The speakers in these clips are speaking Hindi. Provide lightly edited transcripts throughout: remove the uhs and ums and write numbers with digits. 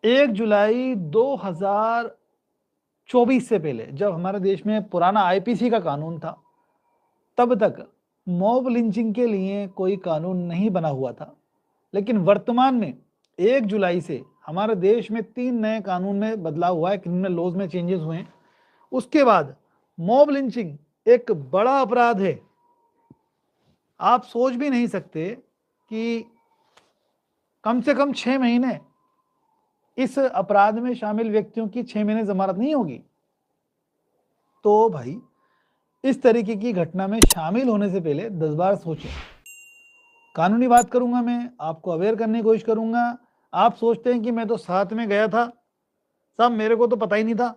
1 जुलाई 2024 से पहले जब हमारे देश में पुराना आईपीसी का कानून था, तब तक मॉब लिंचिंग के लिए कोई कानून नहीं बना हुआ था। लेकिन वर्तमान में 1 जुलाई से हमारे देश में 3 नए कानून में बदलाव हुआ है, क्रिमिनल लॉज में चेंजेस हुए हैं। उसके बाद मॉब लिंचिंग एक बड़ा अपराध है। आप सोच भी नहीं सकते कि कम से कम 6 महीने इस अपराध में शामिल व्यक्तियों की 6 महीने जमानत नहीं होगी। तो भाई इस तरीके की घटना में शामिल होने से पहले 10 बार सोचें। कानूनी बात करूंगा, मैं आपको अवेयर करने की कोशिश करूंगा। आप सोचते हैं कि मैं तो साथ में गया था, साहब मेरे को तो पता ही नहीं था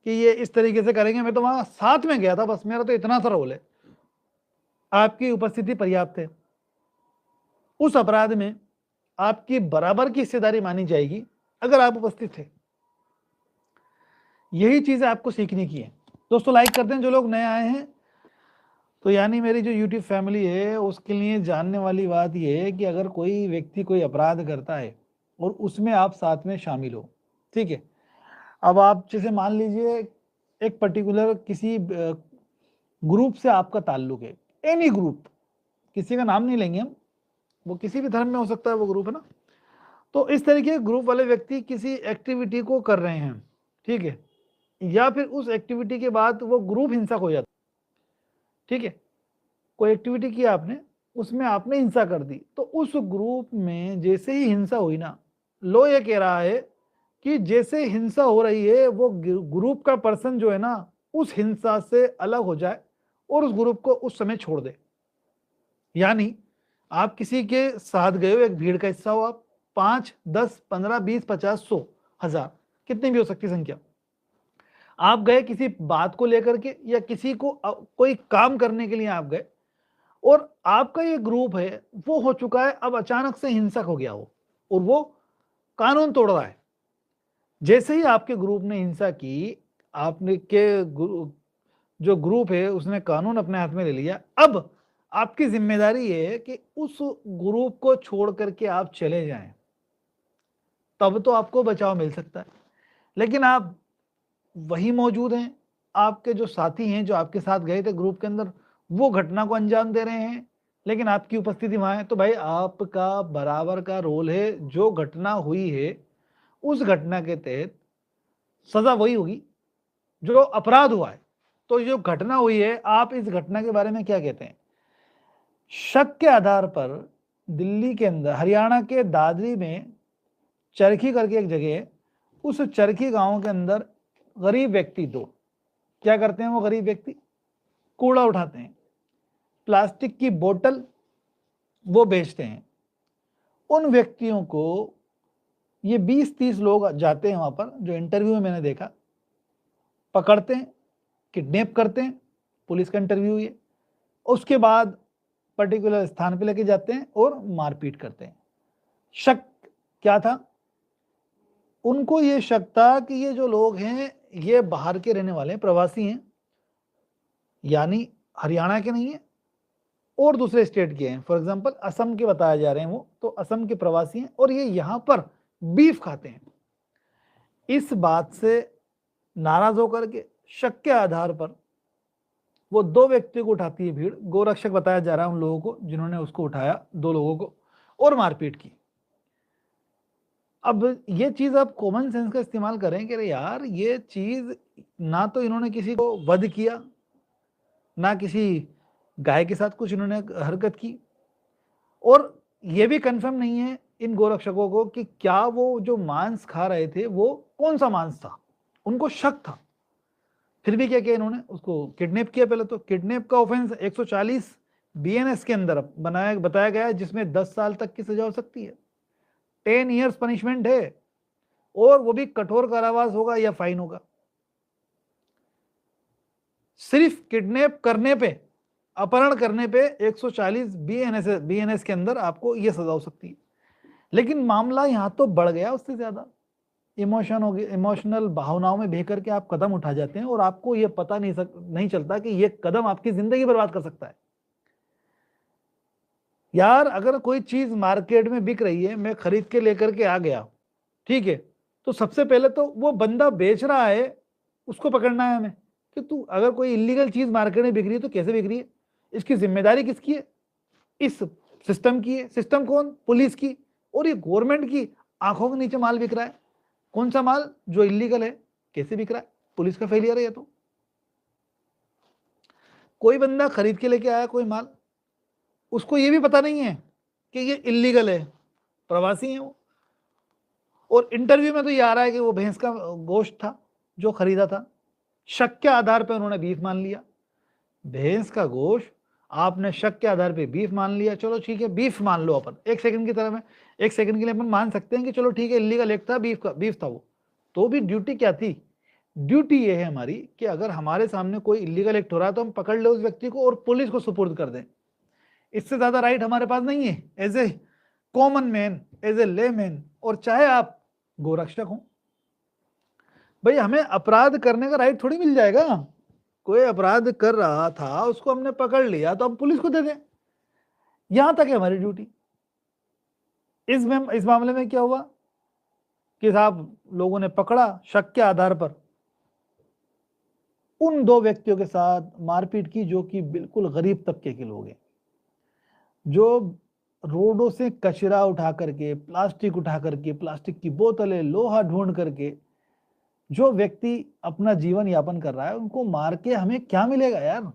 कि ये इस तरीके से करेंगे, मैं तो वहां साथ में गया था, बस मेरा तो इतना सा रोल है। आपकी उपस्थिति पर्याप्त है। उस अपराध में आपकी बराबर की हिस्सेदारी मानी जाएगी अगर आप उपस्थित थे। यही चीजें आपको सीखने की है। दोस्तों लाइक करते हैं जो लोग नए आए हैं। तो यानी मेरी जो यूट्यूब फैमिली है उसके लिए जानने वाली बात यह है कि अगर कोई व्यक्ति कोई अपराध करता है और उसमें आप साथ में शामिल हो, ठीक है। अब आप जैसे मान लीजिए एक पर्टिकुलर किसी ग्रुप से आपका ताल्लुक है, एनी ग्रुप, किसी का नाम नहीं लेंगे हम, वो किसी भी धर्म में हो सकता है वो ग्रुप, है ना। तो इस तरीके के ग्रुप वाले व्यक्ति किसी एक्टिविटी को कर रहे हैं, ठीक है, या फिर उस एक्टिविटी के बाद वो ग्रुप हिंसक हो जाता, ठीक है। कोई एक्टिविटी की आपने, उसमें आपने हिंसा कर दी, तो उस ग्रुप में जैसे ही हिंसा हुई ना, लो ये कह रहा है कि जैसे हिंसा हो रही है वो ग्रुप का पर्सन जो है ना उस हिंसा से अलग हो जाए और उस ग्रुप को उस समय छोड़ दे। यानी आप किसी के साथ गए हो, एक भीड़ का हिस्सा हो आप, 5, 10, 15, 20, 50, 100, 1000, कितनी भी हो सकती संख्या, आप गए किसी बात को लेकर के या किसी को कोई काम करने के लिए आप गए, और आपका ये ग्रुप है वो हो चुका है अब अचानक से हिंसक हो गया हो और वो कानून तोड़ रहा है। जैसे ही आपके ग्रुप ने हिंसा की, आपने के जो ग्रुप है उसने कानून अपने हाथ में ले लिया। अब आपकी जिम्मेदारी है कि उस ग्रुप को छोड़ करके आप चले जाएं, तब तो आपको बचाव मिल सकता है। लेकिन आप वही मौजूद हैं, आपके जो साथी हैं जो आपके साथ गए थे ग्रुप के अंदर, वो घटना को अंजाम दे रहे हैं, लेकिन आपकी उपस्थिति वहां है, तो भाई आपका बराबर का रोल है। जो घटना हुई है उस घटना के तहत सजा वही होगी जो अपराध हुआ है। तो जो घटना हुई है, आप इस घटना के बारे में क्या कहते हैं? शक के आधार पर दिल्ली के अंदर, हरियाणा के दादरी में चरखी करके एक जगह है, उस चरखी गांव के अंदर गरीब व्यक्ति दो क्या करते हैं, वो गरीब व्यक्ति कूड़ा उठाते हैं, प्लास्टिक की बोतल वो बेचते हैं। उन व्यक्तियों को ये 20-30 लोग जाते हैं वहां पर, जो इंटरव्यू में मैंने देखा, पकड़ते हैं, किडनैप करते हैं, पुलिस का इंटरव्यू ये, उसके बाद पर्टिकुलर स्थान पे लेके जाते हैं और मारपीट करते हैं। शक क्या था? उनको ये शक था कि ये जो लोग हैं ये बाहर के रहने वाले हैं, प्रवासी हैं, यानी हरियाणा के नहीं है और दूसरे स्टेट के हैं। फॉर एग्जांपल असम के बताए जा रहे हैं वो, तो असम के प्रवासी हैं और ये यहां पर बीफ खाते हैं। इस बात से नाराज होकर के शक के आधार पर वो दो व्यक्तियों को उठाती है भीड़, गोरक्षक बताया जा रहा है उन लोगों को जिन्होंने उसको उठाया, दो लोगों को, और मारपीट की। अब ये चीज आप कॉमन सेंस का इस्तेमाल करें कि अरे यार ये चीज, ना तो इन्होंने किसी को वध किया, ना किसी गाय के साथ कुछ इन्होंने हरकत की, और ये भी कंफर्म नहीं है इन गोरक्षकों को कि क्या वो जो मांस खा रहे थे वो कौन सा मांस था। उनको शक था, फिर भी क्या किया इन्होंने, उसको किडनैप किया। पहले तो किडनैप का ऑफेंस 140 बीएनएस के अंदर बताया गया है, जिसमें 10 साल तक की सजा हो सकती है, 10 ईयर्स पनिशमेंट है, और वो भी कठोर कारावास होगा या फाइन होगा। सिर्फ किडनैप करने पे, अपहरण करने पे 140 बीएनएस के अंदर आपको ये सजा हो सकती है। लेकिन मामला यहां तो बढ़ गया उससे ज्यादा, इमोशनल भावनाओं में बह करके आप कदम उठा जाते हैं और आपको ये पता नहीं चलता कि ये कदम आपकी जिंदगी बर्बाद कर सकता है। यार अगर कोई चीज मार्केट में बिक रही है, मैं खरीद के लेकर के आ गया, ठीक है, तो सबसे पहले तो वो बंदा बेच रहा है उसको पकड़ना है हमें कि तू अगर कोई इलीगल चीज मार्केट में बिक रही है तो कैसे बिक रही है, इसकी जिम्मेदारी किसकी है, इस सिस्टम की है। सिस्टम कौन, पुलिस की। और ये गवर्नमेंट की आंखों के नीचे माल बिक रहा है। कौन सा माल, जो इलीगल है, कैसे बिक रहा है, पुलिस का फेलियर है ये तो। कोई बंदा खरीद के लेके आया कोई माल, उसको ये भी पता नहीं है कि ये इलीगल है, प्रवासी है वो, और इंटरव्यू में तो ये आ रहा है कि वो भैंस का गोश्त था जो खरीदा था, शक के आधार पर उन्होंने बीफ मान लिया। भैंस का गोश्त आपने शक के आधार पे बीफ मान लिया, चलो ठीक है बीफ मान लो अपन, एक सेकंड की तरह में, एक सेकंड के लिए अपन मान सकते हैं कि चलो ठीक है इलीगल एक था, बीफ था वो, तो भी ड्यूटी क्या थी, ड्यूटी ये है हमारी कि अगर हमारे सामने कोई इलीगल एक्ट हो रहा है तो हम पकड़ ले उस व्यक्ति को और पुलिस को सुपुर्द कर दें। इससे ज्यादा राइट हमारे पास नहीं है as a common man, as a lay man, और चाहे आप गोरक्षक हो। भाई हमें अपराध करने का राइट थोड़ी मिल जाएगा, कोई अपराध कर रहा था उसको हमने पकड़ लिया तो हम पुलिस को दे दें, यहां तक है हमारी ड्यूटी। इस मामले में क्या हुआ कि साहब लोगों ने पकड़ा, शक के आधार पर उन दो व्यक्तियों के साथ मारपीट की जो कि बिल्कुल गरीब तबके के लोग हैं, जो रोडों से कचरा उठा करके, प्लास्टिक उठा करके, प्लास्टिक की बोतलें, लोहा ढूंढ करके जो व्यक्ति अपना जीवन यापन कर रहा है, उनको मार के हमें क्या मिलेगा यार।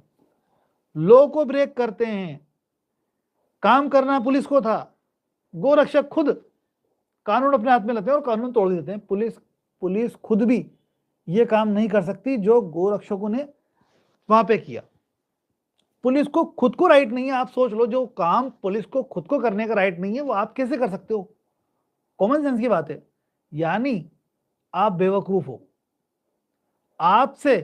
लॉ को ब्रेक करते हैं, काम करना पुलिस को था, गोरक्षक खुद कानून अपने हाथ में लेते हैं और कानून तोड़ देते हैं। पुलिस खुद भी ये काम नहीं कर सकती जो गोरक्षकों ने वहां पे किया। पुलिस को खुद को राइट नहीं है, आप सोच लो, जो काम पुलिस को खुद को करने का राइट नहीं है वो आप कैसे कर सकते हो, कॉमन सेंस की बात है। यानी आप बेवकूफ हो, आपसे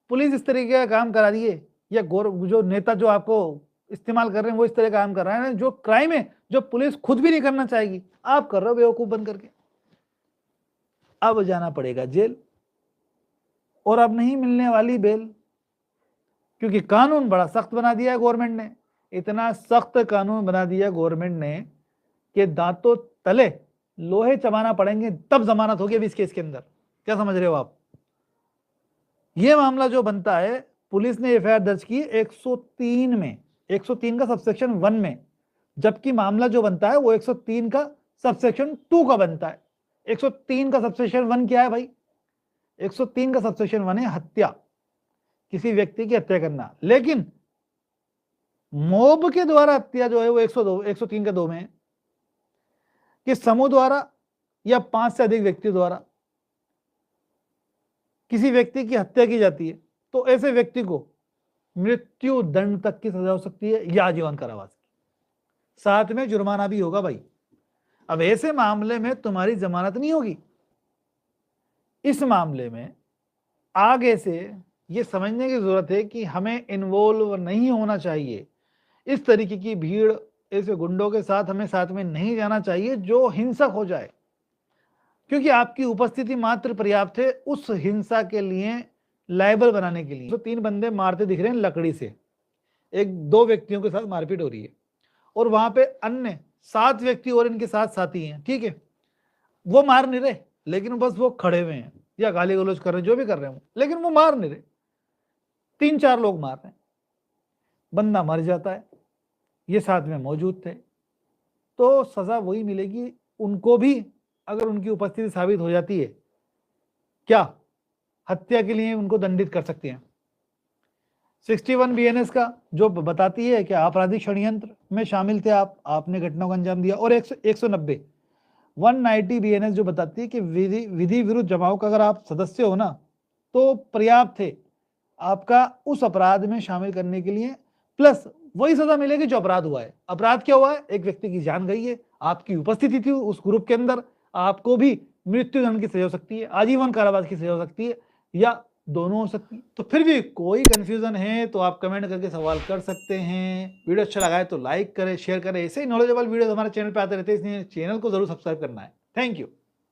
पुलिस इस तरीके का काम करा रही है, या जो नेता जो आपको इस्तेमाल कर रहे हैं वो इस तरह का काम कर रहा है, जो क्राइम है जो पुलिस खुद भी नहीं करना चाहेगी, आप कर रहे हो बेवकूफ बन करके। अब जाना पड़ेगा जेल, और अब नहीं मिलने वाली बेल, क्योंकि कानून बड़ा सख्त बना दिया है गवर्नमेंट ने। इतना सख्त कानून बना दिया गवर्नमेंट ने कि दांतों तले लोहे चबाना पड़ेंगे तब जमानत होगी अब इस केस के अंदर। क्या समझ रहे हो आप? ये मामला जो बनता है, पुलिस ने एफआईआर दर्ज की 103 में, 103 का सबसेक्शन 1 में, जबकि मामला जो बनता है वो 103 का सबसेक्शन 2 का बनता है। 103 का सबसेक्शन 1 क्या है भाई? 103 का सबसेक्शन 1 है हत्या, किसी व्यक्ति की हत्या करना। लेकिन मॉब के द्वारा हत्या जो है वो 103 का 2 में है कि समूह द्वारा या 5 से अधिक व्यक्ति द्वारा किसी व्यक्ति की हत्या की जाती है तो ऐसे व्यक्ति को मृत्यु दंड तक की सजा हो सकती है या आजीवन कारावास की, साथ में जुर्माना भी होगा भाई। अब ऐसे मामले में तुम्हारी जमानत नहीं होगी। इस मामले में आगे से ये समझने की जरूरत है कि हमें इन्वॉल्व नहीं होना चाहिए, इस तरीके की भीड़, ऐसे गुंडों के साथ हमें साथ में नहीं जाना चाहिए जो हिंसक हो जाए, क्योंकि आपकी उपस्थिति मात्र पर्याप्त है उस हिंसा के लिए लायबल बनाने के लिए। तो 3 बंदे मारते दिख रहे हैं लकड़ी से, 1-2 व्यक्तियों के साथ मारपीट हो रही है और वहां पे अन्य 7 व्यक्ति और इनके साथ साथी हैं, ठीक है, वो मार नहीं रहे, लेकिन बस वो खड़े हुए हैं या गाली गलौज कर रहे हैं, जो भी कर रहे हैं, लेकिन वो मार नहीं रहे। 3-4 लोग मार रहे हैं, बंदा मर जाता है, ये साथ में मौजूद थे, तो सजा वही मिलेगी उनको भी अगर उनकी उपस्थिति साबित हो जाती है। क्या हत्या के लिए उनको दंडित कर सकते हैं। 61 बीएनएस का जो बताती है कि आपराधिक षड्यंत्र में शामिल थे आप, आपने घटना को अंजाम दिया, और 190 190 बीएनएस जो बताती है कि विधि विरुद्ध जमाव का अगर आप सदस्य हो ना तो पर्याप्त थे आपका उस अपराध में शामिल करने के लिए, प्लस वही सजा मिलेगी जो अपराध हुआ है। अपराध क्या हुआ है? एक व्यक्ति की जान गई है, आपकी उपस्थिति थी उस ग्रुप के अंदर, आपको भी मृत्युदंड की सजा हो सकती है, आजीवन कारावास की सजा हो सकती है, या दोनों हो सकती है। तो फिर भी कोई कंफ्यूजन है तो आप कमेंट करके सवाल कर सकते हैं। वीडियो अच्छा लगा है तो लाइक करें, शेयर करें। ऐसे ही नॉलेजेबल वीडियो हमारे चैनल पे आते रहते हैं, इसलिए चैनल को जरूर सब्सक्राइब करना है। Thank you.